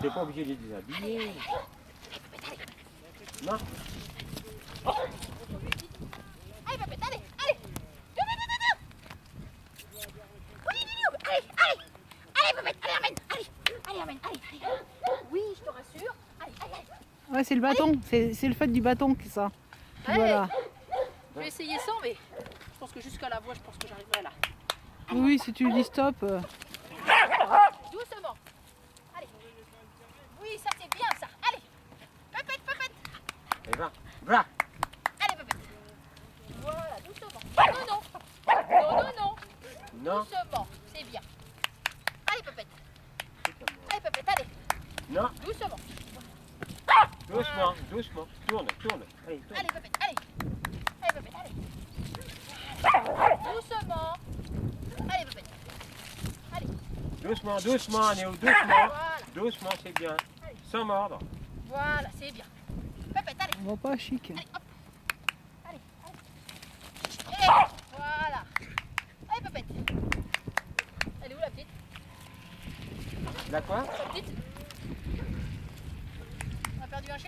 T'es pas obligé de les déshabiller. Non. Allez, Pépette, allez, allez. Oui, allez, allez. Allez, Pépette, allez, amène. Allez, amène, allez. Oui, je te rassure. Allez, allez, allez. Ouais, c'est le bâton. C'est le fait du bâton que ça. Voilà. Je vais essayer sans, mais je pense que jusqu'à la voie, je pense que j'arriverai là. Oui, si tu lui dis stop. Doucement. Allez. Oui, ça c'est bien ça. Allez. Pépette, Pépette. Allez, va. Va. Allez, Pépette. Voilà, doucement. Non, non. Non, non, non. Non. Doucement, c'est bien. Allez, Pépette. Allez, Pépette, allez. Non. Doucement. Doucement, doucement. Tourne, tourne. Allez, tourne. Allez, Pépette, allez. Allez, Pépette, allez. Doucement. Allez, Pépette. Allez. Doucement, doucement, Néo, doucement. Voilà. Doucement, c'est bien. Sans mordre. Voilà, c'est bien. Pépette, allez. On va pas chic. Allez, hop. Allez, allez. Et voilà. Allez, Pépette. Elle est où la petite? La quoi? La petite?